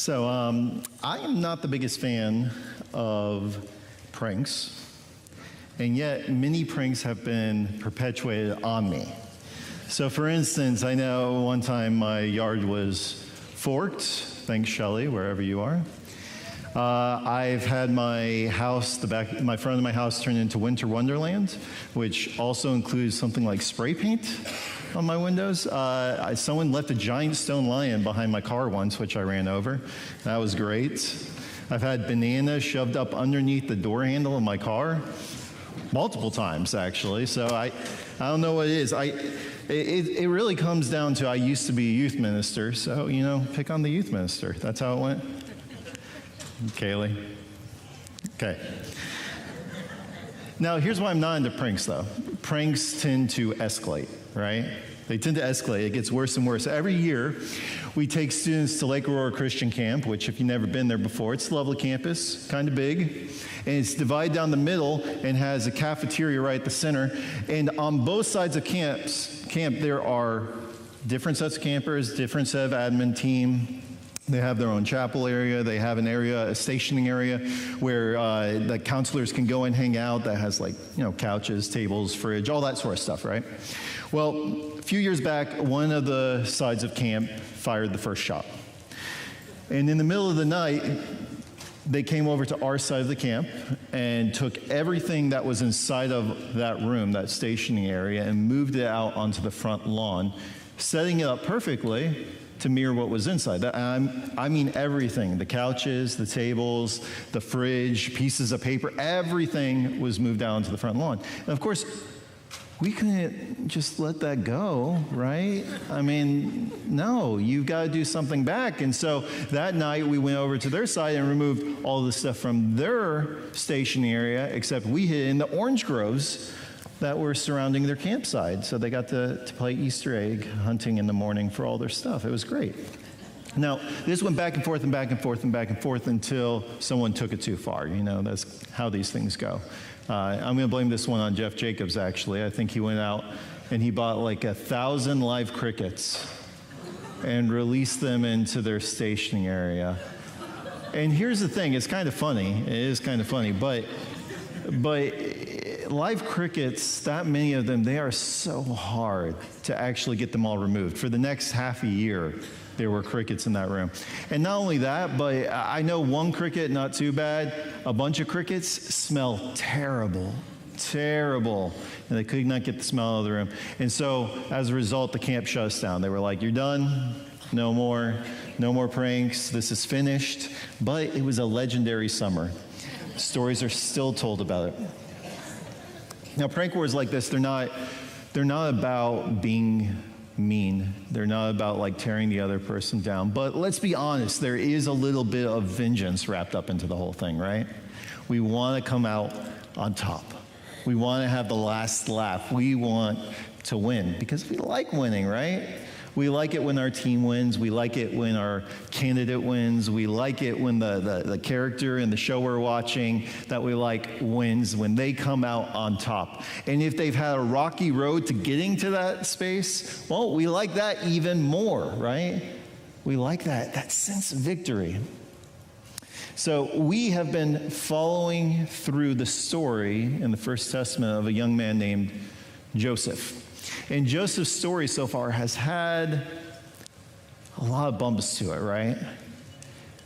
So I am not the biggest fan of pranks, and yet many pranks have been perpetuated on me. So for instance, I know one time my yard was forked. Thanks, Shelley, wherever you are. I've had my house, my front of my house turned into Winter Wonderland, which also includes something like spray paint on my windows. Someone left a giant stone lion behind my car once, which I ran over. That was great. I've had bananas shoved up underneath the door handle of my car multiple times, actually. So I don't know what it is. It really comes down to I used to be a youth minister, so, pick on the youth minister. That's how it went. Kaylee. Okay. Now, here's why I'm not into pranks, though. Pranks tend to escalate, right? They tend to escalate. It gets worse and worse. Every year, we take students to Lake Aurora Christian Camp, which, if you've never been there before, it's a lovely campus, kind of big. And it's divided down the middle and has a cafeteria right at the center. And on both sides of camp, there are different sets of campers, different set of admin team. They have their own chapel area. They have a stationing area where the counselors can go and hang out that has couches, tables, fridge, all that sort of stuff, right? Well, a few years back, one of the sides of camp fired the first shot. And in the middle of the night, they came over to our side of the camp and took everything that was inside of that room, that stationing area, and moved it out onto the front lawn, setting it up perfectly to mirror what was inside. I mean everything, the couches, the tables, the fridge, pieces of paper, everything was moved out onto the front lawn. And of course, we couldn't just let that go, right? I mean, no, you've got to do something back. And so that night we went over to their side and removed all the stuff from their stationing area, except we hid in the orange groves that were surrounding their campsite. So they got to play Easter egg hunting in the morning for all their stuff. It was great. Now, this went back and forth and back and forth and back and forth until someone took it too far. That's how these things go. I'm going to blame this one on Jeff Jacobs, actually. I think he went out and he bought 1,000 live crickets and released them into their stationing area. And here's the thing. It's kind of funny. It is kind of funny. But live crickets, that many of them, they are so hard to actually get them all removed. For the next half a year, there were crickets in that room. And not only that, but I know one cricket, not too bad. A bunch of crickets smell terrible, terrible. And they could not get the smell out of the room. And so, as a result, the camp shut us down. They were like, "You're done, no more pranks, this is finished." But it was a legendary summer. Stories are still told about it. Now, prank wars like this, they're not about being mean. They're not about tearing the other person down. But let's be honest, there is a little bit of vengeance wrapped up into the whole thing, right? We want to come out on top. We want to have the last laugh. We want to win because we like winning, right? We like it when our team wins. We like it when our candidate wins. We like it when the character in the show we're watching that we like wins, when they come out on top. And if they've had a rocky road to getting to that space, well, we like that even more, right? We like that sense of victory. So we have been following through the story in the First Testament of a young man named Joseph. And Joseph's story so far has had a lot of bumps to it, right?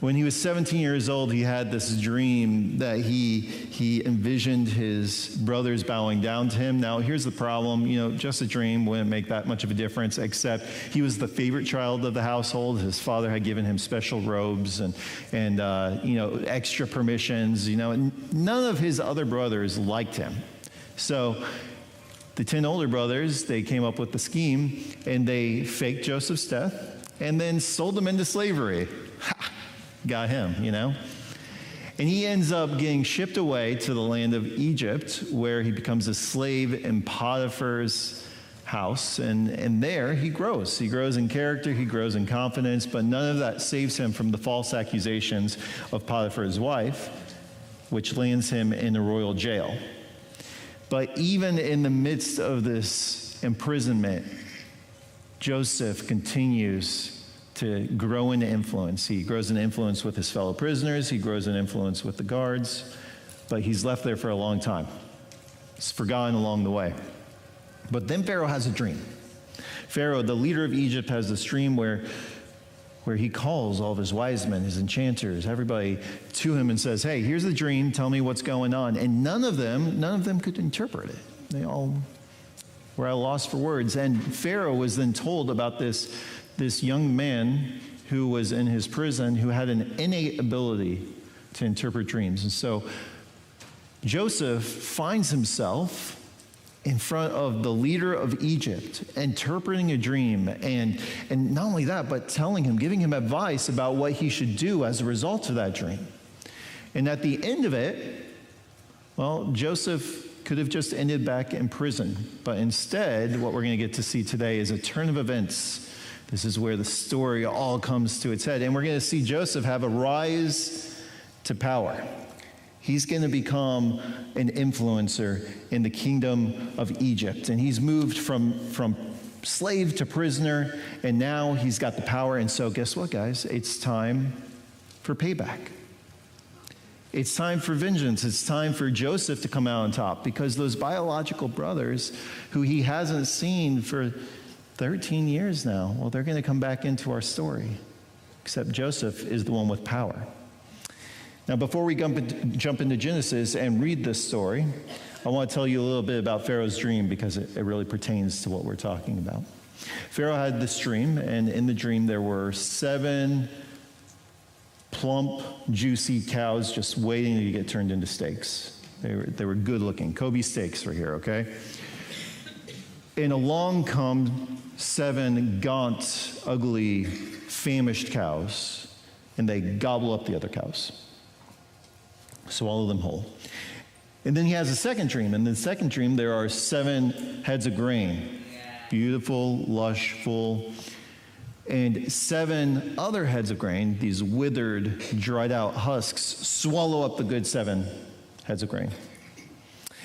When he was 17 years old, he had this dream that he envisioned his brothers bowing down to him. Now, here's the problem. Just a dream wouldn't make that much of a difference, except he was the favorite child of the household. His father had given him special robes and extra permissions. None of his other brothers liked him. So the 10 older brothers, they came up with the scheme, and they faked Joseph's death and then sold him into slavery. Ha! Got him, And he ends up getting shipped away to the land of Egypt, where he becomes a slave in Potiphar's house. And there he grows. He grows in character, he grows in confidence, but none of that saves him from the false accusations of Potiphar's wife, which lands him in a royal jail. But even in the midst of this imprisonment, Joseph continues to grow in influence. He grows in influence with his fellow prisoners. He grows in influence with the guards. But he's left there for a long time. He's forgotten along the way. But then Pharaoh has a dream. Pharaoh, the leader of Egypt, has this dream where he calls all of his wise men, his enchanters, everybody to him and says, hey, here's the dream. Tell me what's going on. And none of them could interpret it. They all were at a loss for words. And Pharaoh was then told about this young man who was in his prison who had an innate ability to interpret dreams. And so Joseph finds himself in front of the leader of Egypt, interpreting a dream, and not only that, but giving him advice about what he should do as a result of that dream. And at the end of it, well, Joseph could have just ended back in prison. But instead, what we're going to get to see today is a turn of events. This is where the story all comes to its head. And we're going to see Joseph have a rise to power. He's going to become an influencer in the kingdom of Egypt. And he's moved from slave to prisoner, and now he's got the power. And so guess what, guys? It's time for payback. It's time for vengeance. It's time for Joseph to come out on top, because those biological brothers who he hasn't seen for 13 years now, well, they're going to come back into our story. Except Joseph is the one with power. Now, before we jump into Genesis and read this story, I want to tell you a little bit about Pharaoh's dream, because it really pertains to what we're talking about. Pharaoh had this dream, and in the dream there were 7 plump, juicy cows just waiting to get turned into steaks. They were good looking. Kobe steaks right here, okay? And along come 7 gaunt, ugly, famished cows, and they gobble up the other cows. Swallow them whole. And then he has a second dream. In the second dream, there are 7 heads of grain. Beautiful, lush, full. And 7 other heads of grain, these withered, dried out husks, swallow up the good 7 heads of grain.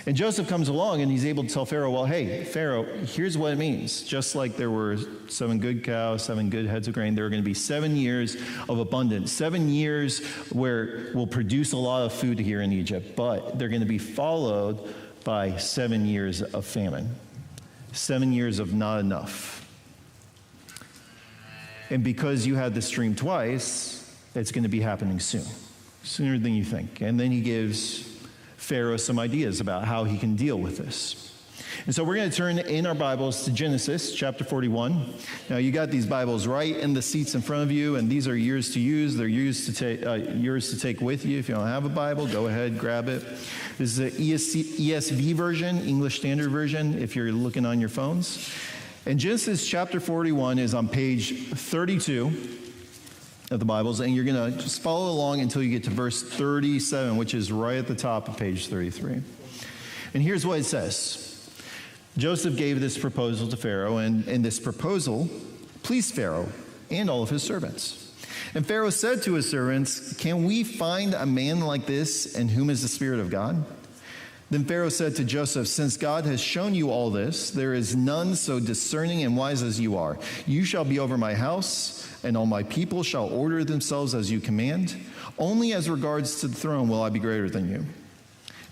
And Joseph comes along and he's able to tell Pharaoh, well, hey, Pharaoh, here's what it means. Just like there were 7 good cows, 7 good heads of grain, there are going to be 7 years of abundance, 7 years where we'll produce a lot of food here in Egypt, but they're going to be followed by 7 years of famine, 7 years of not enough. And because you had this dream twice, it's going to be happening soon, sooner than you think. And then he gives Pharaoh some ideas about how he can deal with this. And so we're going to turn in our Bibles to Genesis chapter 41. Now, you got these Bibles right in the seats in front of you, and these are yours to use. They're yours to take with you. If you don't have a Bible, go ahead, grab it. This is the ESV version, English Standard Version, if you're looking on your phones. And Genesis chapter 41 is on page 32 of the Bibles, and you're going to just follow along until you get to verse 37, which is right at the top of page 33. And here's what it says. Joseph gave this proposal to Pharaoh, and this proposal pleased Pharaoh and all of his servants. And Pharaoh said to his servants, can we find a man like this in whom is the Spirit of God? Then Pharaoh said to Joseph, since God has shown you all this, there is none so discerning and wise as you are. You shall be over my house, and all my people shall order themselves as you command. Only as regards to the throne will I be greater than you.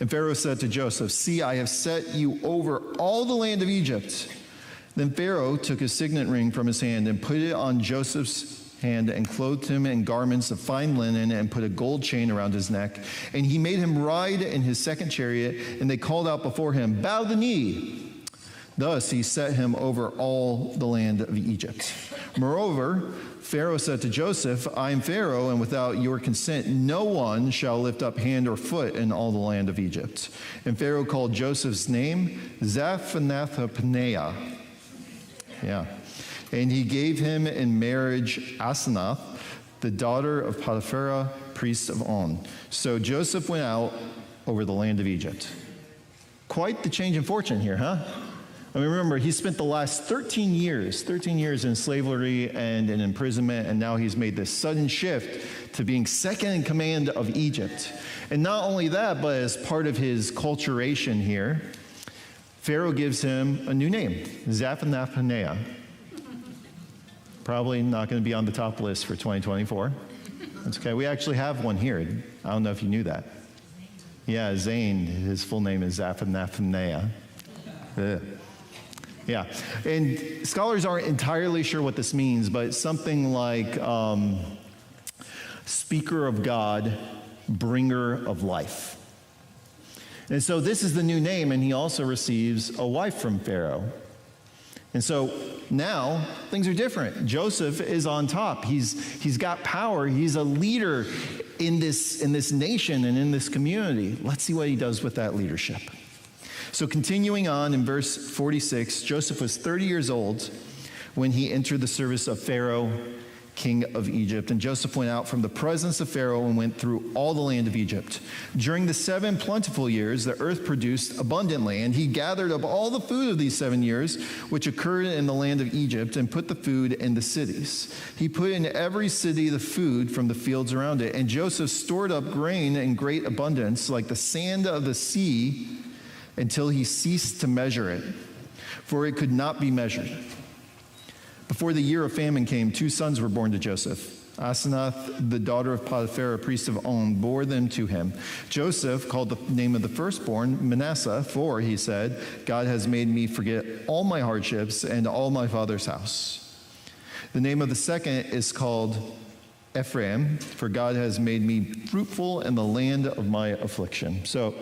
And Pharaoh said to Joseph, see, I have set you over all the land of Egypt. Then Pharaoh took his signet ring from his hand and put it on Joseph's hand and clothed him in garments of fine linen and put a gold chain around his neck. And he made him ride in his second chariot, and they called out before him, bow the knee. Thus he set him over all the land of Egypt. Moreover, Pharaoh said to Joseph, I am Pharaoh, and without your consent no one shall lift up hand or foot in all the land of Egypt. And Pharaoh called Joseph's name Zaphenath-paneah. Yeah. And he gave him in marriage Asenath, the daughter of Potiphar, priest of On. So Joseph went out over the land of Egypt. Quite the change in fortune here, huh? I mean, remember, he spent the last 13 years in slavery and in imprisonment, and now he's made this sudden shift to being second in command of Egypt. And not only that, but as part of his culturation here, Pharaoh gives him a new name, Zaphenath-paneah. Probably not going to be on the top list for 2024. That's okay. We actually have one here. I don't know if you knew that. Yeah, Zane. His full name is Zaphanathanea. Yeah. And scholars aren't entirely sure what this means, but it's something like speaker of God, bringer of life. And so this is the new name, and he also receives a wife from Pharaoh. And so now things are different. Joseph is on top. He's got power. He's a leader in this nation and in this community. Let's see what he does with that leadership. So continuing on in verse 46, Joseph was 30 years old when he entered the service of Pharaoh, king of Egypt. And Joseph went out from the presence of Pharaoh and went through all the land of Egypt. During the 7 plentiful years, the earth produced abundantly, and he gathered up all the food of these 7 years, which occurred in the land of Egypt, and put the food in the cities. He put in every city the food from the fields around it. And Joseph stored up grain in great abundance, like the sand of the sea, until he ceased to measure it, for it could not be measured. Before the year of famine came, 2 sons were born to Joseph. Asenath, the daughter of Potiphar, priest of On, bore them to him. Joseph called the name of the firstborn Manasseh, for, he said, God has made me forget all my hardships and all my father's house. The name of the second is called Ephraim, for God has made me fruitful in the land of my affliction. So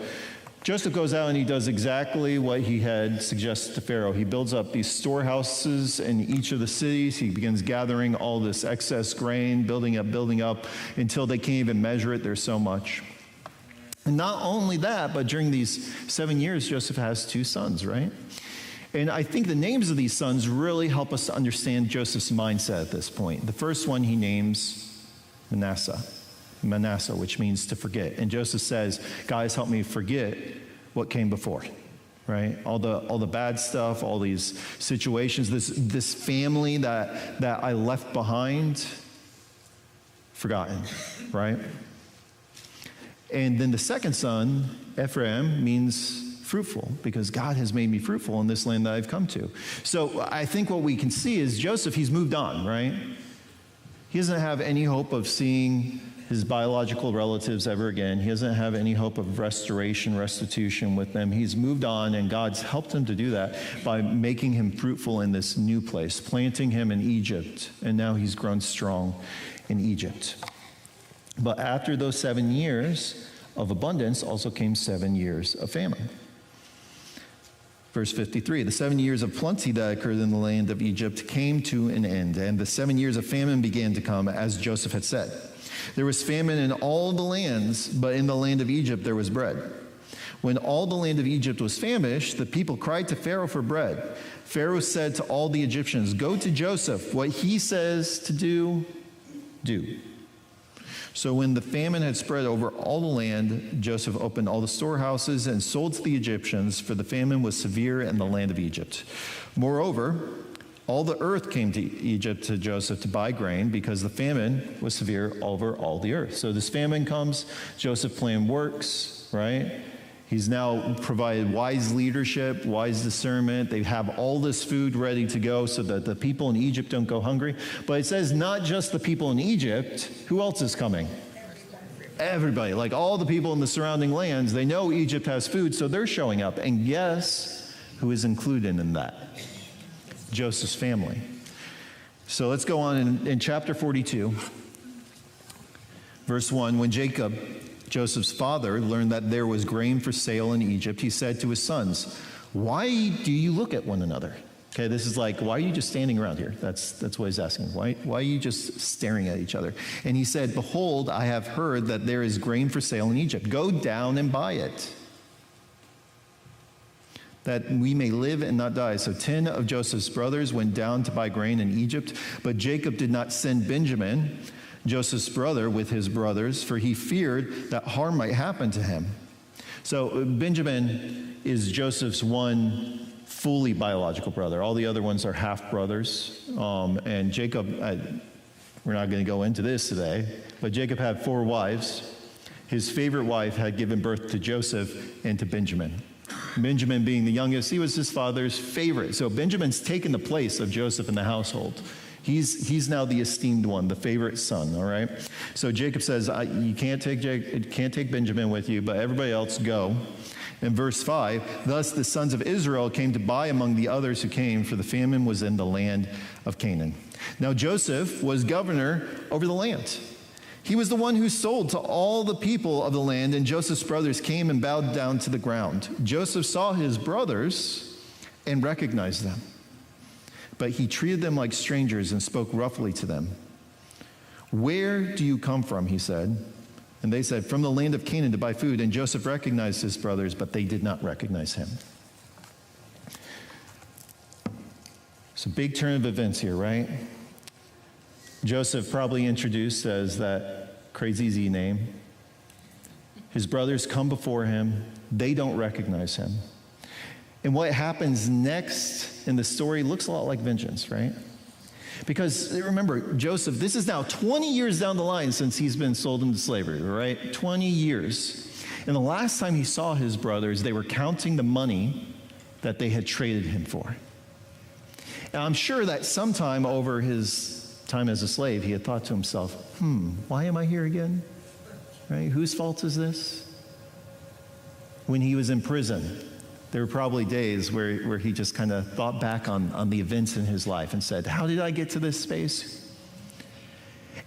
Joseph goes out and he does exactly what he had suggested to Pharaoh. He builds up these storehouses in each of the cities. He begins gathering all this excess grain, building up, until they can't even measure it. There's so much. And not only that, but during these 7 years, Joseph has 2 sons, right? And I think the names of these sons really help us to understand Joseph's mindset at this point. The first one he names Manasseh, which means to forget. And Joseph says, guys, help me forget what came before, right? All the bad stuff, all these situations, this family that I left behind, forgotten, right? And then the second son, Ephraim, means fruitful, because God has made me fruitful in this land that I've come to. So I think what we can see is Joseph, he's moved on, right? He doesn't have any hope of seeing his biological relatives ever again. He doesn't have any hope of restitution with them. He's moved on, and God's helped him to do that by making him fruitful in this new place, planting him in Egypt, and now he's grown strong in Egypt. But after those 7 years of abundance also came 7 years of famine. Verse 53, the 7 years of plenty that occurred in the land of Egypt came to an end, and the 7 years of famine began to come, as Joseph had said. There was famine in all the lands, but in the land of Egypt there was bread. When all the land of Egypt was famished, the people cried to Pharaoh for bread. Pharaoh said to all the Egyptians, go to Joseph. What he says to do, do. So when the famine had spread over all the land, Joseph opened all the storehouses and sold to the Egyptians, for the famine was severe in the land of Egypt. Moreover, all the earth came to Egypt to Joseph to buy grain, because the famine was severe over all the earth. So this famine comes, Joseph's plan works, right? He's now provided wise leadership, wise discernment. They have all this food ready to go so that the people in Egypt don't go hungry. But it says not just the people in Egypt. Who else is coming? Everybody, like all the people in the surrounding lands. They know Egypt has food, so they're showing up. And guess who is included in that? Joseph's family. So let's go on in chapter 42, verse 1. When Jacob, Joseph's father, learned that there was grain for sale in Egypt, he said to his sons, why do you look at one another? Okay, this is like, why are you just standing around here? That's what he's asking. Why are you just staring at each other? And he said, behold, I have heard that there is grain for sale in Egypt. Go down and buy it, that we may live and not die. So 10 of Joseph's brothers went down to buy grain in Egypt, but Jacob did not send Benjamin, Joseph's brother, with his brothers, for he feared that harm might happen to him. So Benjamin is Joseph's one fully biological brother. All the other ones are half brothers. And Jacob, we're not going to go into this today, but Jacob had 4 wives. His favorite wife had given birth to Joseph and to Benjamin. Benjamin being the youngest, he was his father's favorite. So Benjamin's taken the place of Joseph in the household. He's now the esteemed one, the favorite son, all right? So Jacob says, you can't take Benjamin with you, but everybody else go. In verse 5, thus the sons of Israel came to buy among the others who came, for the famine was in the land of Canaan. Now Joseph was governor over the land. He was the one who sold to all the people of the land, and Joseph's brothers came and bowed down to the ground. Joseph saw his brothers and recognized them, but he treated them like strangers and spoke roughly to them. Where do you come from, he said. And they said, from the land of Canaan to buy food. And Joseph recognized his brothers, but they did not recognize him. It's a big turn of events here, right? Joseph probably introduced as that crazy Z name. His brothers come before him. They don't recognize him. And what happens next in the story looks a lot like vengeance, right? Because remember, Joseph, this is now 20 years down the line since he's been sold into slavery, right? 20 years. And the last time he saw his brothers, they were counting the money that they had traded him for. And I'm sure that sometime over his time as a slave, he had thought to himself, why am I here again? Right? Whose fault is this? When he was in prison, there were probably days where he just kind of thought back on the events in his life and said, how did I get to this space?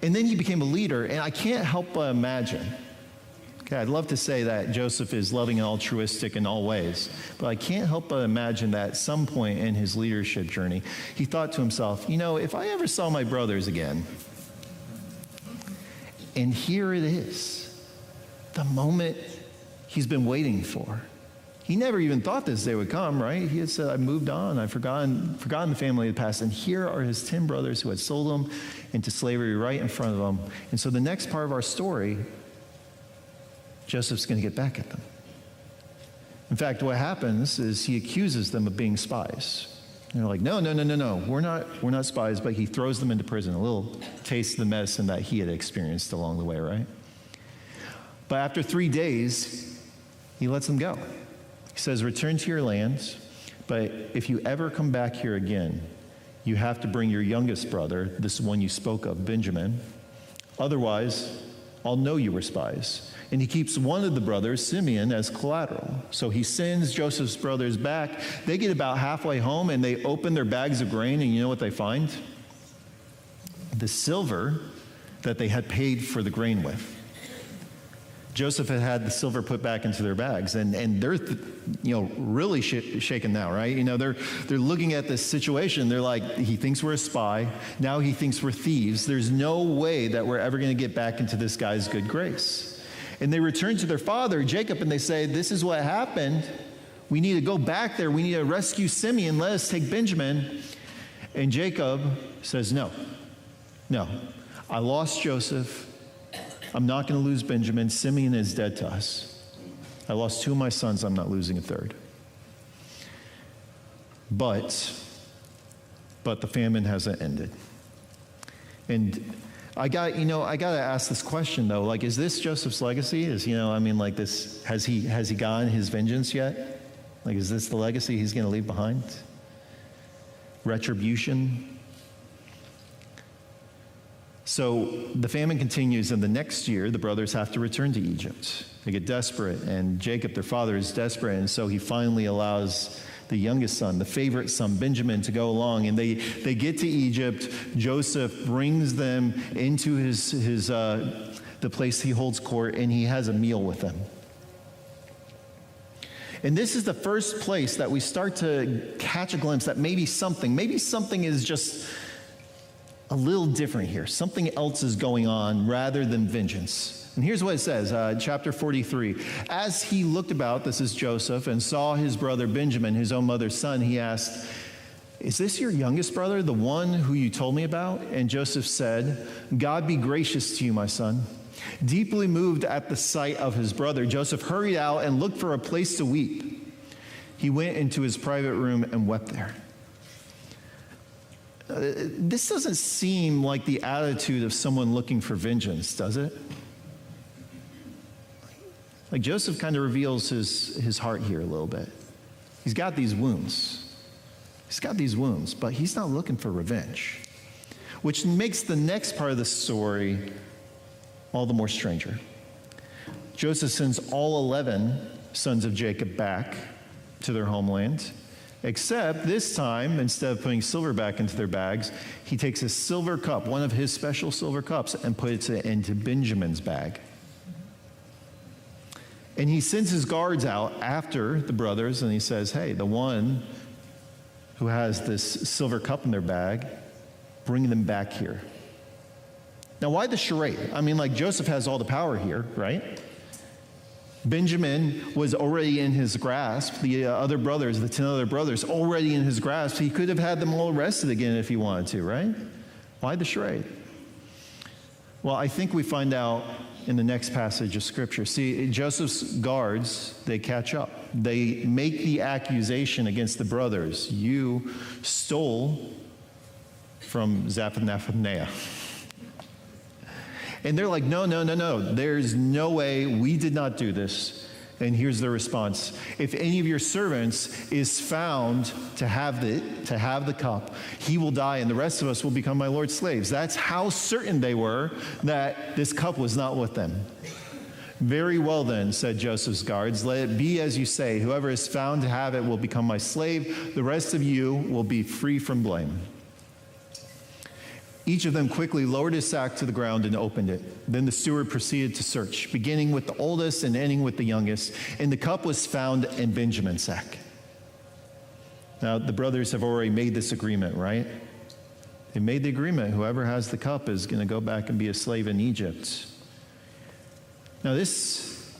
And then he became a leader, and I can't help but imagine. Okay, I'd love to say that Joseph is loving and altruistic in all ways, but I can't help but imagine that at some point in his leadership journey, he thought to himself, if I ever saw my brothers again, and here it is, the moment he's been waiting for. He never even thought this day would come, right? He had said, I moved on, I've forgotten the family of the past, and here are his 10 brothers who had sold him into slavery right in front of him. And so the next part of our story, Joseph's going to get back at them. In fact, what happens is he accuses them of being spies. And they're like, no, we're not spies, but he throws them into prison, a little taste of the medicine that he had experienced along the way, right? But after 3 days, he lets them go. He says, return to your lands, but if you ever come back here again, you have to bring your youngest brother, this one you spoke of, Benjamin. Otherwise, I'll know you were spies. And he keeps one of the brothers, Simeon, as collateral. So he sends Joseph's brothers back. They get about halfway home, and they open their bags of grain, and you know what they find? The silver that they had paid for the grain with. Joseph had the silver put back into their bags, and they're, really shaken now, right? They're looking at this situation. They're like, he thinks we're a spy. Now he thinks we're thieves. There's no way that we're ever going to get back into this guy's good grace. And they return to their father, Jacob, and they say, this is what happened. We need to go back there. We need to rescue Simeon. Let us take Benjamin. And Jacob says, no. I lost Joseph. I'm not going to lose Benjamin. Simeon is dead to us. I lost 2 of my sons. I'm not losing a third. But the famine hasn't ended. And I got to ask this question though. Like, is this Joseph's legacy? This, has he gotten his vengeance yet? Like, is this the legacy he's going to leave behind? Retribution? So the famine continues, and the next year, the brothers have to return to Egypt. They get desperate, and Jacob, their father, is desperate, and so he finally allows the youngest son, the favorite son, Benjamin, to go along, and they get to Egypt. Joseph brings them into the place he holds court, and he has a meal with them. And this is the first place that we start to catch a glimpse that maybe something is just a little different here. Something else is going on rather than vengeance. And here's what it says, chapter 43. As he looked about, this is Joseph, and saw his brother Benjamin, his own mother's son, he asked, is this your youngest brother, the one who you told me about? And Joseph said, God be gracious to you, my son. Deeply moved at the sight of his brother, Joseph hurried out and looked for a place to weep. He went into his private room and wept there. This doesn't seem like the attitude of someone looking for vengeance, does it? Like, Joseph kind of reveals his heart here a little bit. He's got these wounds, but he's not looking for revenge. which makes the next part of the story all the more stranger. Joseph sends all 11 sons of Jacob back to their homeland, except this time, instead of putting silver back into their bags, he takes a silver cup, one of his special silver cups, and puts it into Benjamin's bag. And he sends his guards out after the brothers, and he says, hey, the one who has this silver cup in their bag, bring them back here. Now, why the charade? I mean, like, Joseph has all the power here, right? Benjamin was already in his grasp. The other brothers, the 10 other brothers, already in his grasp. He could have had them all arrested again if he wanted to, right? Why the charade? Well, I think we find out in the next passage of Scripture. See, Joseph's guards, they catch up. They make the accusation against the brothers. You stole from Zaphnath-Paneah. And they're like, no. There's no way. We did not do this. And here's the response. If any of your servants is found to have the cup, he will die, and the rest of us will become my Lord's slaves. That's how certain they were that this cup was not with them. Very well then, said Joseph's guards, let it be as you say. Whoever is found to have it will become my slave. The rest of you will be free from blame. Each of them quickly lowered his sack to the ground and opened it. Then the steward proceeded to search, beginning with the oldest and ending with the youngest. And the cup was found in Benjamin's sack. Now, the brothers have already made this agreement, right? They made the agreement. Whoever has the cup is going to go back and be a slave in Egypt. Now, this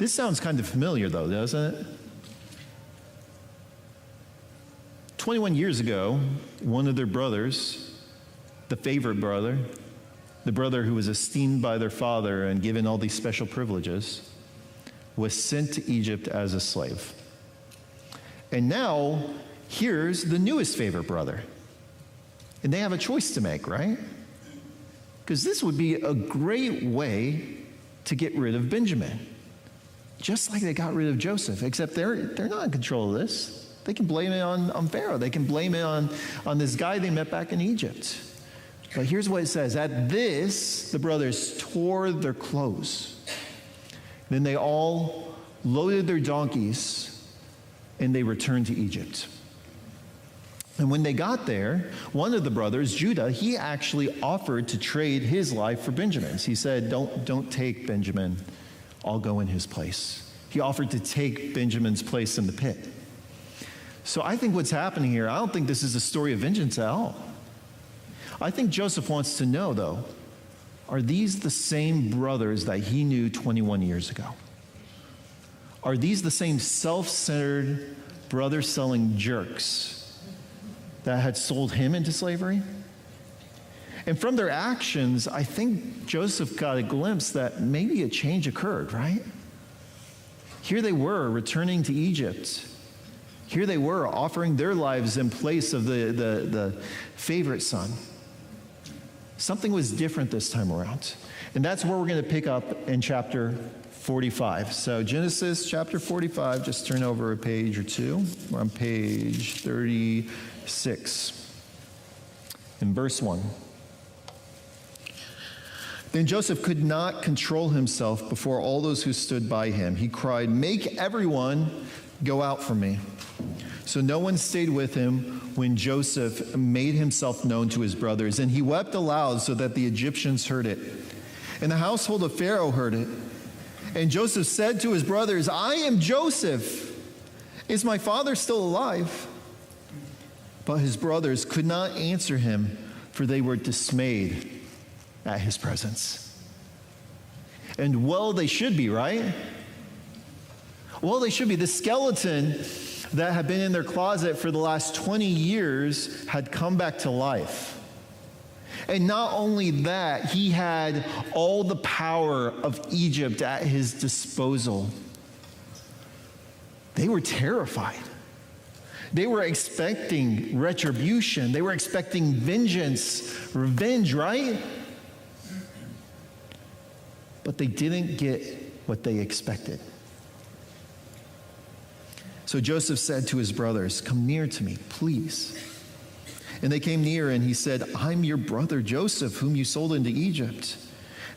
sounds kind of familiar, though, doesn't it? 21 years ago, one of their brothers, the favorite brother, the brother who was esteemed by their father and given all these special privileges, was sent to Egypt as a slave. And now, here's the newest favorite brother. And they have a choice to make, right? Because this would be a great way to get rid of Benjamin. Just like they got rid of Joseph, except they're not in control of this. They can blame it on Pharaoh. They can blame it on this guy they met back in Egypt. But here's what it says. At this, the brothers tore their clothes. Then they all loaded their donkeys, and they returned to Egypt. And when they got there, one of the brothers, Judah, he actually offered to trade his life for Benjamin's. He said, don't take Benjamin. I'll go in his place. He offered to take Benjamin's place in the pit. So I think what's happening here, I don't think this is a story of vengeance at all. I think Joseph wants to know, though, are these the same brothers that he knew 21 years ago? Are these the same self-centered, brother-selling jerks that had sold him into slavery? And from their actions, I think Joseph got a glimpse that maybe a change occurred, right? Here they were returning to Egypt. Here they were offering their lives in place of the favorite son. Something was different this time around. And that's where we're going to pick up in chapter 45. So Genesis chapter 45, just turn over a page or two. We're on page 36. In verse 1. Then Joseph could not control himself before all those who stood by him. He cried, "Make everyone go out from me." So no one stayed with him when Joseph made himself known to his brothers, and he wept aloud so that the Egyptians heard it. And the household of Pharaoh heard it. And Joseph said to his brothers, "I am Joseph. Is my father still alive?" But his brothers could not answer him, for they were dismayed at his presence. And well, they should be, right? Well, they should be. The skeleton that had been in their closet for the last 20 years had come back to life. And not only that, he had all the power of Egypt at his disposal. They were terrified. They were expecting retribution. They were expecting vengeance, revenge, right? But they didn't get what they expected. So Joseph said to his brothers, "Come near to me, please." And they came near, and he said, I'm your brother Joseph, whom you sold into Egypt.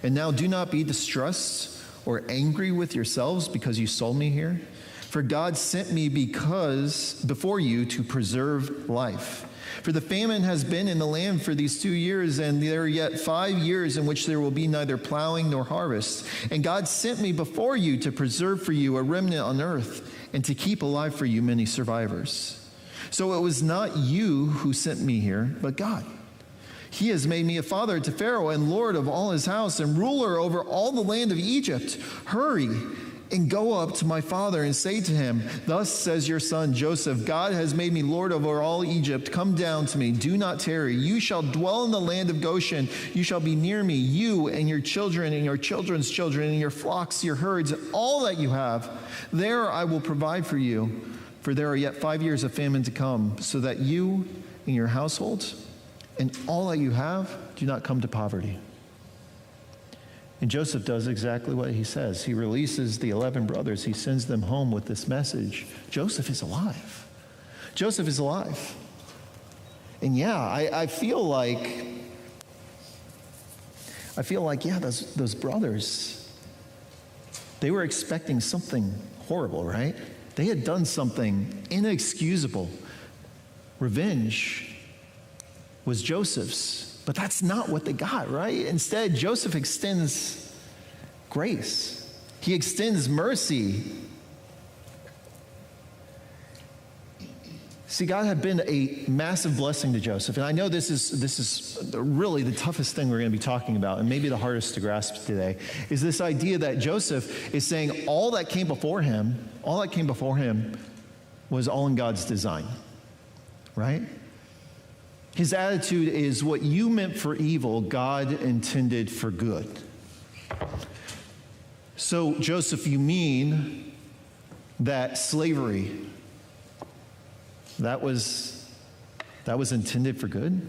And now do not be distressed or angry with yourselves because you sold me here. For God sent me before you to preserve life. For the famine has been in the land for these 2 years, and there are yet 5 years in which there will be neither plowing nor harvest. And God sent me before you to preserve for you a remnant on earth, and to keep alive for you many survivors. So it was not you who sent me here, but God. He has made me a father to Pharaoh and lord of all his house and ruler over all the land of Egypt. Hurry and go up to my father and say to him, thus says your son Joseph, God has made me lord over all Egypt. Come down to me, do not tarry. You shall dwell in the land of Goshen. You shall be near me, you and your children and your children's children and your flocks, your herds, and all that you have. There I will provide for you, for there are yet 5 years of famine to come, so that you and your households and all that you have do not come to poverty. And Joseph does exactly what he says. He releases the 11 brothers. He sends them home with this message. Joseph is alive. Joseph is alive. And yeah, I feel like, yeah, those brothers, they were expecting something horrible, right? They had done something inexcusable. Revenge was Joseph's, but that's not what they got, right? Instead, Joseph extends grace. He extends mercy. See, God had been a massive blessing to Joseph, and I know this is really the toughest thing we're going to be talking about, and maybe the hardest to grasp today, is this idea that Joseph is saying all that came before him was all in God's design, right? His attitude is, what you meant for evil, God intended for good. So, Joseph, you mean that slavery, that was intended for good?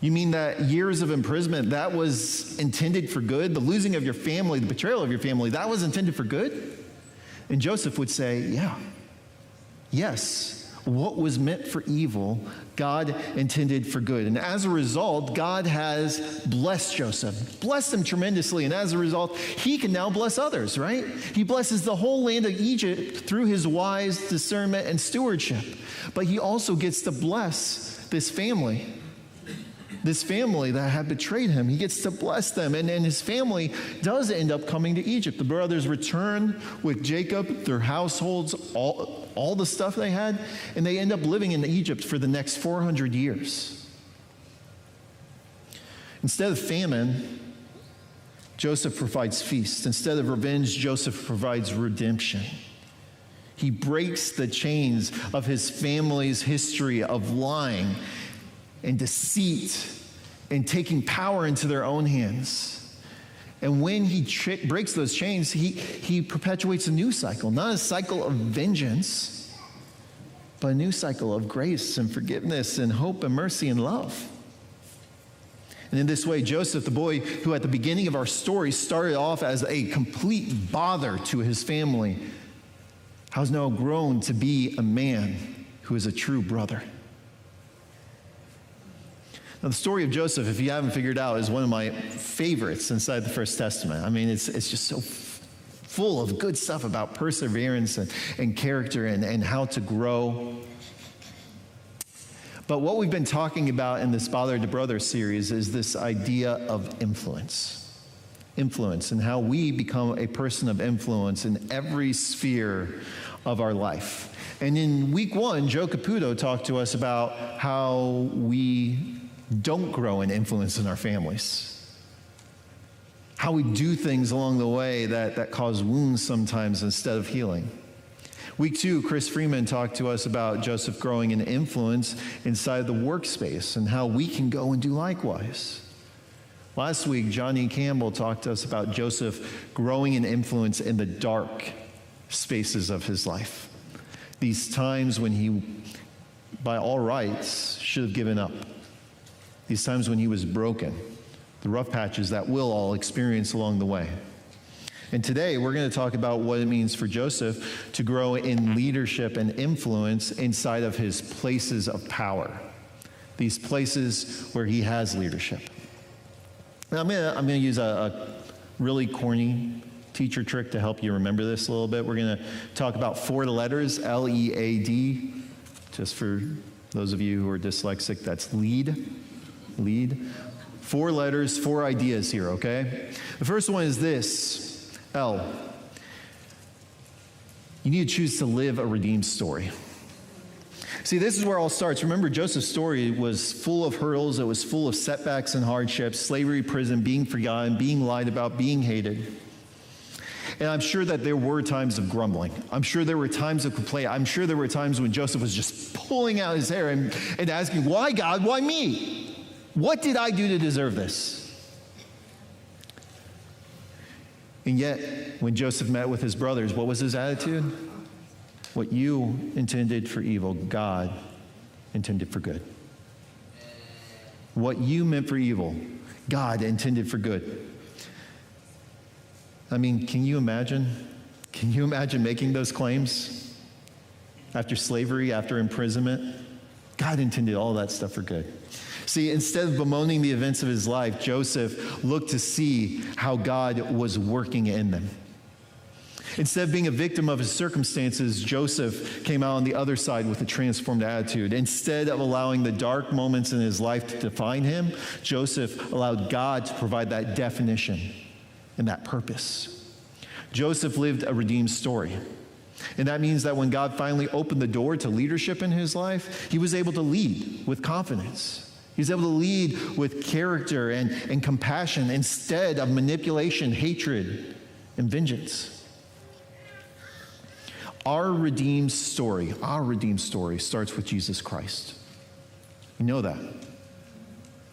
You mean that years of imprisonment, that was intended for good? The losing of your family, the betrayal of your family, that was intended for good? And Joseph would say, yeah, yes. What was meant for evil, God intended for good. And as a result, God has blessed Joseph, blessed him tremendously. And as a result, he can now bless others, right? He blesses the whole land of Egypt through his wise discernment and stewardship. But he also gets to bless this family that had betrayed him. He gets to bless them. And his family does end up coming to Egypt. The brothers return with Jacob, their households, all the stuff they had, and they end up living in Egypt for the next 400 years. Instead of famine, Joseph provides feast. Instead of revenge, Joseph provides redemption. He breaks the chains of his family's history of lying and deceit and taking power into their own hands. And when he breaks those chains, he perpetuates a new cycle, not a cycle of vengeance, but a new cycle of grace and forgiveness and hope and mercy and love. And in this way, Joseph, the boy who at the beginning of our story started off as a complete bother to his family, has now grown to be a man who is a true brother. Now, the story of Joseph, if you haven't figured out, is one of my favorites inside the First Testament. I mean, it's just so full of good stuff about perseverance and character and how to grow. But what we've been talking about in this Father to Brother series is this idea of influence. Influence, and how we become a person of influence in every sphere of our life. And in week 1, Joe Caputo talked to us about how we don't grow in influence in our families. How we do things along the way that cause wounds sometimes instead of healing. Week 2, Chris Freeman talked to us about Joseph growing in influence inside the workspace and how we can go and do likewise. Last week, Johnny Campbell talked to us about Joseph growing in influence in the dark spaces of his life. These times when he, by all rights, should have given up. These times when he was broken. The rough patches that we'll all experience along the way. And today, we're going to talk about what it means for Joseph to grow in leadership and influence inside of his places of power. these places where he has leadership. Now, I'm gonna use a really corny teacher trick to help you remember this a little bit. We're going to talk about 4 letters, L-E-A-D. Just for those of you who are dyslexic, that's lead. Lead. 4 letters, 4 ideas here, okay? The first one is this, L. You need to choose to live a redeemed story. See, this is where it all starts. Remember, Joseph's story was full of hurdles. It was full of setbacks and hardships, slavery, prison, being forgotten, being lied about, being hated. And I'm sure that there were times of grumbling. I'm sure there were times of complaint. I'm sure there were times when Joseph was just pulling out his hair and asking, why God, why me? What did I do to deserve this? And yet, when Joseph met with his brothers, what was his attitude? What you intended for evil, God intended for good. What you meant for evil, God intended for good. I mean, can you imagine? Can you imagine making those claims? After slavery, after imprisonment, God intended all that stuff for good. See, instead of bemoaning the events of his life, Joseph looked to see how God was working in them. Instead of being a victim of his circumstances, Joseph came out on the other side with a transformed attitude. Instead of allowing the dark moments in his life to define him, Joseph allowed God to provide that definition and that purpose. Joseph lived a redeemed story. And that means that when God finally opened the door to leadership in his life, he was able to lead with confidence. He was able to lead with character and compassion instead of manipulation, hatred, and vengeance. Our redeemed story starts with Jesus Christ. You know that.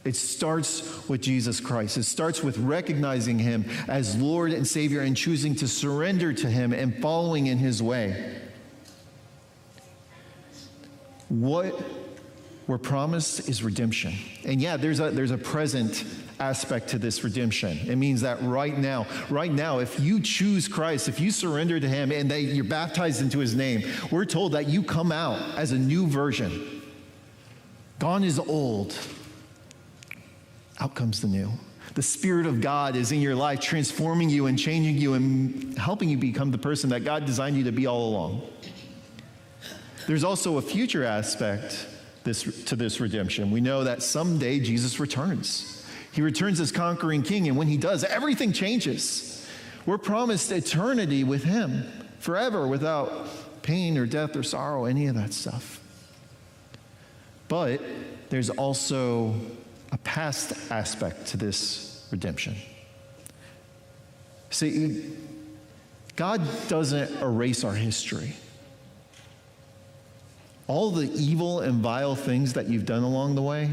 It starts with Jesus Christ. It starts with recognizing him as Lord and Savior and choosing to surrender to him and following in his way. What we're promised is redemption. And yeah, there's a present aspect to this redemption. It means that right now, if you choose Christ, if you surrender to him and you're baptized into his name, we're told that you come out as a new version. Gone is old. Out comes the new. The Spirit of God is in your life, transforming you and changing you and helping you become the person that God designed you to be all along. There's also a future aspect to this redemption. We know that someday Jesus returns. He returns as conquering king, and when he does, everything changes. We're promised eternity with him, forever, without pain or death or sorrow, any of that stuff. But there's also a past aspect to this redemption. See, God doesn't erase our history. All the evil and vile things that you've done along the way,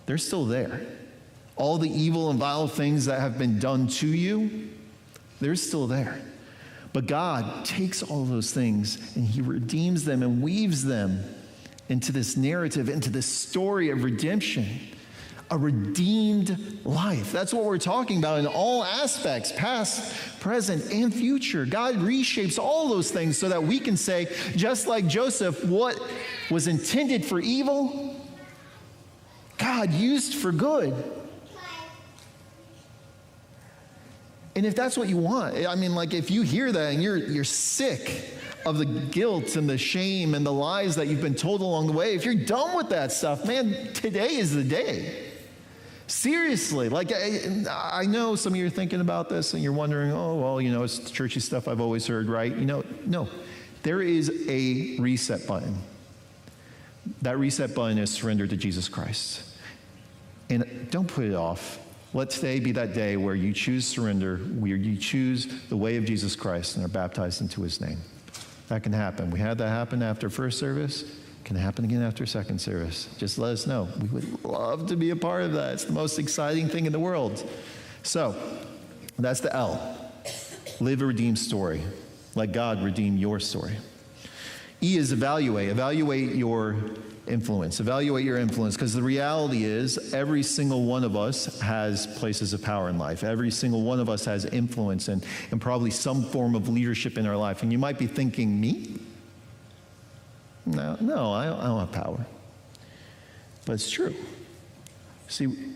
they're still there. All the evil and vile things that have been done to you, they're still there. But God takes all those things and he redeems them and weaves them into this narrative, into this story of redemption, a redeemed life. That's what we're talking about in all aspects, past, present, and future. God reshapes all those things so that we can say, just like Joseph, what was intended for evil, God used for good. And if that's what you want, I mean, like if you hear that and you're sick of the guilt and the shame and the lies that you've been told along the way, if you're done with that stuff, man, today is the day. Seriously, like I know some of you are thinking about this and you're wondering, oh, well, you know, it's the churchy stuff I've always heard, right? You know, no, there is a reset button. That reset button is surrender to Jesus Christ. And don't put it off. Let today be that day where you choose surrender, where you choose the way of Jesus Christ and are baptized into his name. That can happen. We had that happen after first service. It can happen again after second service. Just let us know. We would love to be a part of that. It's the most exciting thing in the world. So, that's the L. Live a redeemed story. Let God redeem your story. E is evaluate. Evaluate your influence. Evaluate your influence, because the reality is every single one of us has places of power in life. Every single one of us has influence and probably some form of leadership in our life. And you might be thinking, me? No, I don't have power. But it's true. See,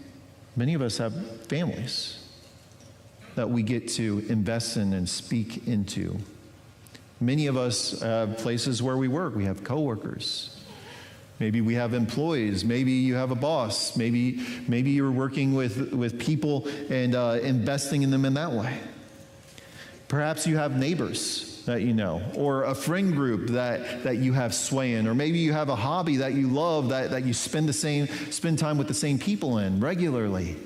many of us have families that we get to invest in and speak into. Many of us have places where we work. We have coworkers. Maybe we have employees. Maybe you have a boss. Maybe you're working with people and investing in them in that way. Perhaps you have neighbors that you know, or a friend group that you have sway in, or maybe you have a hobby that you love that you spend time with the same people in regularly.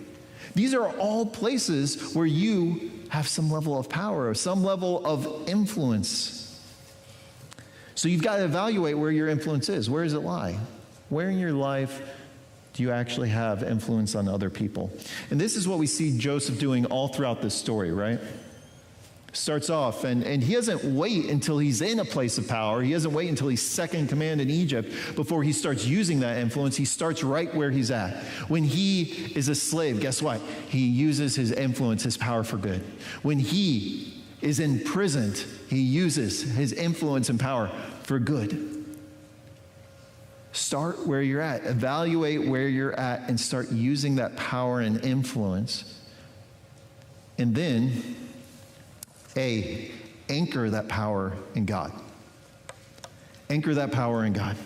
These are all places where you have some level of power, or some level of influence. So you've got to evaluate where your influence is. Where does it lie? Where in your life do you actually have influence on other people? And this is what we see Joseph doing all throughout this story, right? Starts off, and he doesn't wait until he's in a place of power. He doesn't wait until he's second in command in Egypt before he starts using that influence. He starts right where he's at. When he is a slave, guess what? He uses his influence, his power for good. When he is imprisoned, he uses his influence and power for good. Start where you're at. Evaluate where you're at and start using that power and influence. And then, anchor that power in God. Anchor that power in God.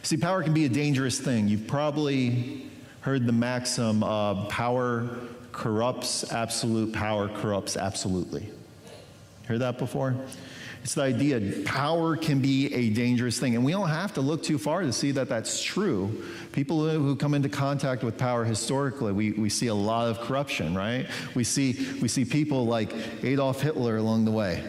See, power can be a dangerous thing. You've probably heard the maxim, power corrupts, absolute power corrupts absolutely. Heard that before? It's the idea power can be a dangerous thing. And we don't have to look too far to see that that's true. People who come into contact with power historically, we see a lot of corruption, right? We see people like Adolf Hitler along the way.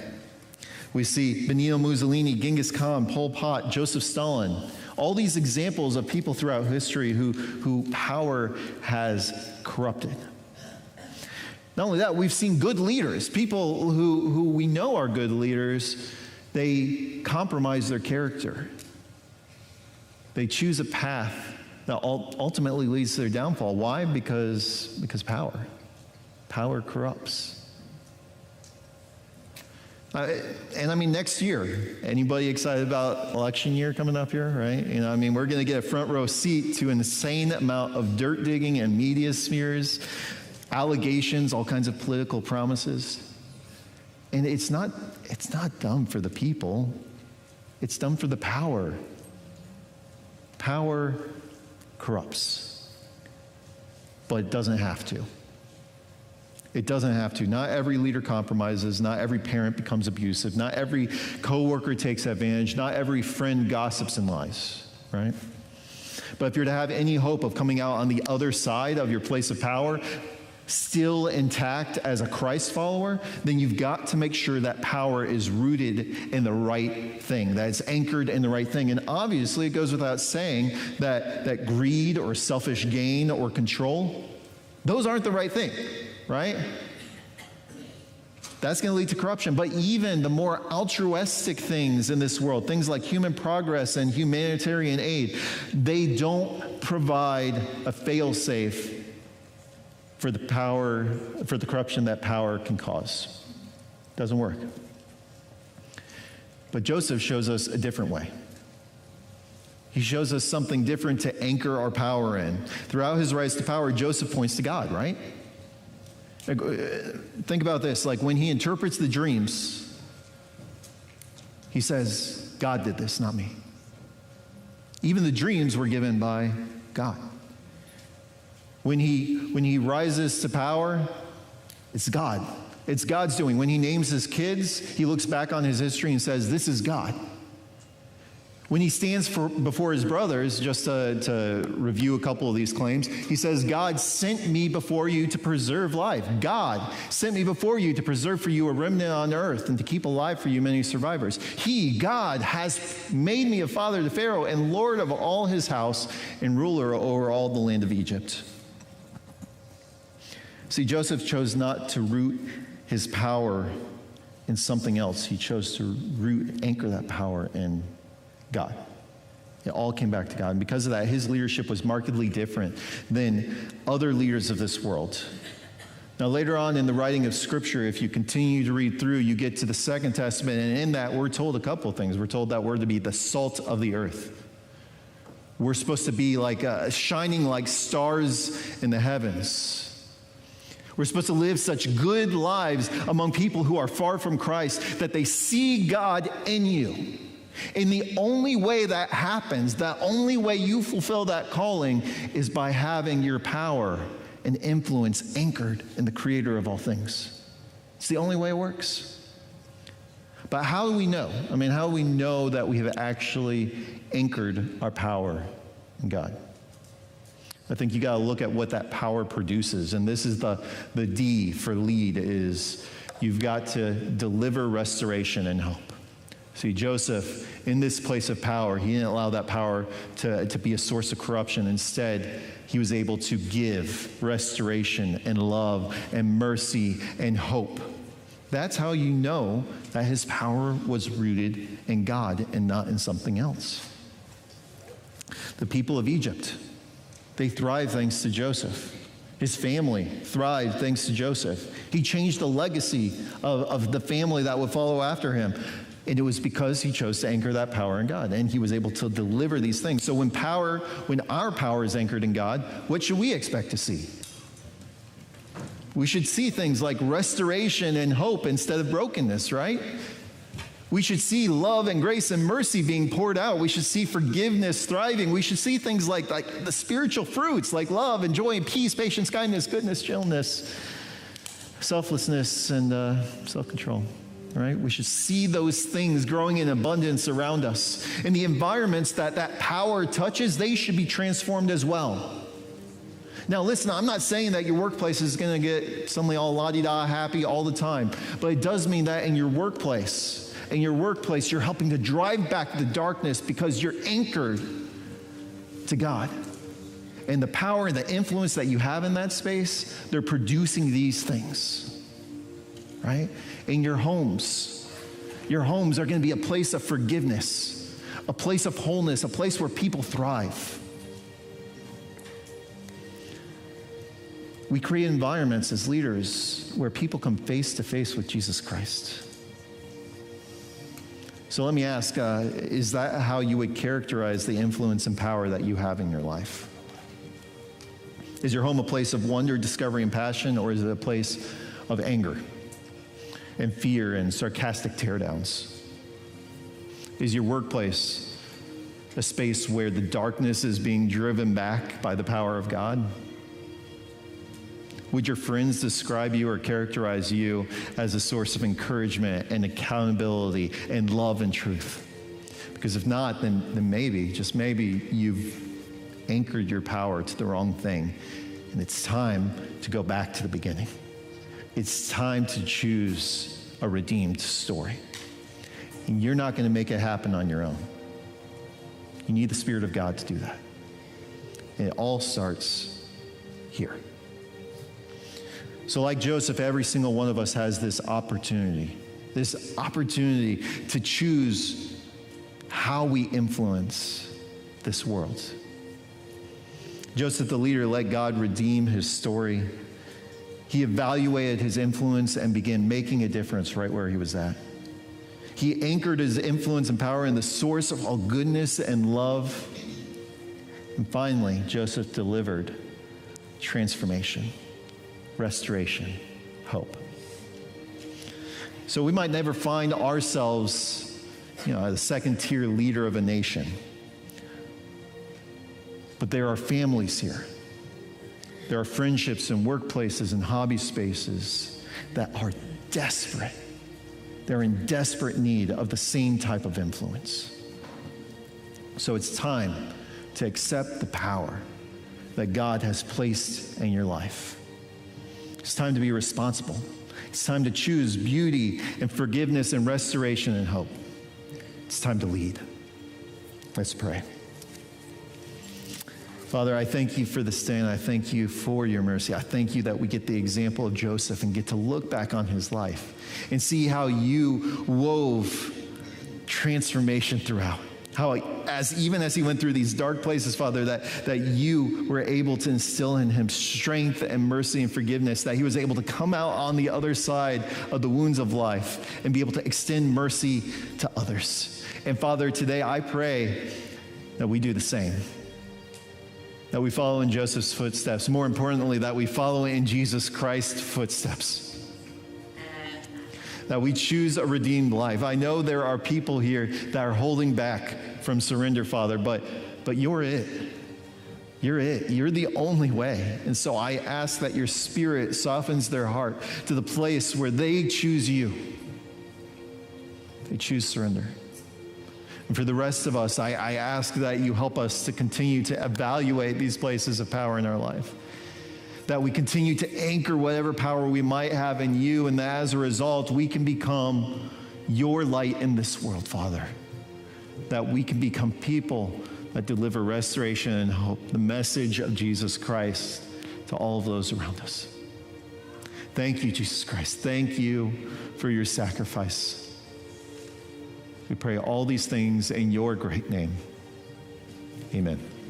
We see Benito Mussolini, Genghis Khan, Pol Pot, Joseph Stalin. All these examples of people throughout history who power has corrupted. Not only that, we've seen good leaders, people who we know are good leaders, they compromise their character. They choose a path that ultimately leads to their downfall. Why? Because power corrupts. And I mean, next year, anybody excited about election year coming up here, right? We're going to get a front row seat to an insane amount of dirt digging and media smears, allegations, all kinds of political promises. And it's not done for the people. It's done for the power. Power corrupts. But it doesn't have to. It doesn't have to. Not every leader compromises. Not every parent becomes abusive. Not every coworker takes advantage. Not every friend gossips and lies, right? But if you're to have any hope of coming out on the other side of your place of power, still intact as a Christ follower, then you've got to make sure that power is rooted in the right thing, that it's anchored in the right thing. And obviously, it goes without saying that greed or selfish gain or control, those aren't the right thing, right? That's going to lead to corruption. But even the more altruistic things in this world, things like human progress and humanitarian aid, they don't provide a fail-safe for the corruption that power can cause. Doesn't work. But Joseph shows us a different way. He shows us something different to anchor our power in. Throughout his rise to power, Joseph points to God, right? Think about this. Like when he interprets the dreams, he says, God did this, not me. Even the dreams were given by God. When he rises to power, it's God. It's God's doing. When he names his kids, he looks back on his history and says, this is God. When he stands before his brothers, just to review a couple of these claims, he says, God sent me before you to preserve life. God sent me before you to preserve for you a remnant on earth and to keep alive for you many survivors. He, God, has made me a father to Pharaoh and Lord of all his house and ruler over all the land of Egypt. See, Joseph chose not to root his power in something else. He chose to anchor that power in God. It all came back to God. And because of that, his leadership was markedly different than other leaders of this world. Now, later on in the writing of Scripture, if you continue to read through, you get to the Second Testament, and in that, we're told a couple of things. We're told that we're to be the salt of the earth. We're supposed to be like shining like stars in the heavens. We're supposed to live such good lives among people who are far from Christ that they see God in you. And the only way that happens, the only way you fulfill that calling is by having your power and influence anchored in the Creator of all things. It's the only way it works. But how do we know? I mean, how do we know that we have actually anchored our power in God? I think you got to look at what that power produces. And this is the D for lead, is you've got to deliver restoration and hope. See, Joseph, in this place of power, he didn't allow that power to be a source of corruption. Instead, he was able to give restoration and love and mercy and hope. That's how you know that his power was rooted in God and not in something else. The people of Egypt, they thrived thanks to Joseph. His family thrived thanks to Joseph. He changed the legacy of the family that would follow after him. And it was because he chose to anchor that power in God. And he was able to deliver these things. So when our power is anchored in God, what should we expect to see? We should see things like restoration and hope instead of brokenness, right? We should see love and grace and mercy being poured out. We should see forgiveness thriving. We should see things like the spiritual fruits, like love and joy and peace, patience, kindness, goodness, gentleness, selflessness, and self-control. Right? We should see those things growing in abundance around us. And the environments that power touches, they should be transformed as well. Now listen, I'm not saying that your workplace is going to get suddenly all la-di-da happy all the time, but it does mean that in your workplace, you're helping to drive back the darkness because you're anchored to God. And the power and the influence that you have in that space, they're producing these things, right? In your homes are going to be a place of forgiveness, a place of wholeness, a place where people thrive. We create environments as leaders where people come face to face with Jesus Christ. So let me ask, is that how you would characterize the influence and power that you have in your life? Is your home a place of wonder, discovery, and passion, or is it a place of anger and fear and sarcastic teardowns? Is your workplace a space where the darkness is being driven back by the power of God? Would your friends describe you or characterize you as a source of encouragement and accountability and love and truth? Because if not, then maybe, just maybe, you've anchored your power to the wrong thing, and it's time to go back to the beginning. It's time to choose a redeemed story. And you're not going to make it happen on your own. You need the Spirit of God to do that. And it all starts here. So like Joseph, every single one of us has this opportunity to choose how we influence this world. Joseph, the leader, let God redeem his story. He evaluated his influence and began making a difference right where he was at. He anchored his influence and power in the source of all goodness and love. And finally, Joseph delivered transformation, restoration, hope. So we might never find ourselves, a second-tier leader of a nation. But there are families here. There are friendships and workplaces and hobby spaces that are desperate. They're in desperate need of the same type of influence. So it's time to accept the power that God has placed in your life. It's time to be responsible. It's time to choose beauty and forgiveness and restoration and hope. It's time to lead. Let's pray. Father, I thank you for this day, and I thank you for your mercy. I thank you that we get the example of Joseph and get to look back on his life and see how you wove transformation throughout. How even as he went through these dark places, Father, that you were able to instill in him strength and mercy and forgiveness, that he was able to come out on the other side of the wounds of life and be able to extend mercy to others. And Father, today I pray that we do the same. that we follow in Joseph's footsteps. More importantly, that we follow in Jesus Christ's footsteps. That we choose a redeemed life. I know there are people here that are holding back from surrender, Father, but you're it. You're it. You're the only way. And so I ask that your Spirit softens their heart to the place where they choose you. They choose surrender. And for the rest of us, I ask that you help us to continue to evaluate these places of power in our life. That we continue to anchor whatever power we might have in you, and that as a result, we can become your light in this world, Father. That we can become people that deliver restoration and hope, the message of Jesus Christ to all of those around us. Thank you, Jesus Christ. Thank you for your sacrifice. We pray all these things in your great name. Amen.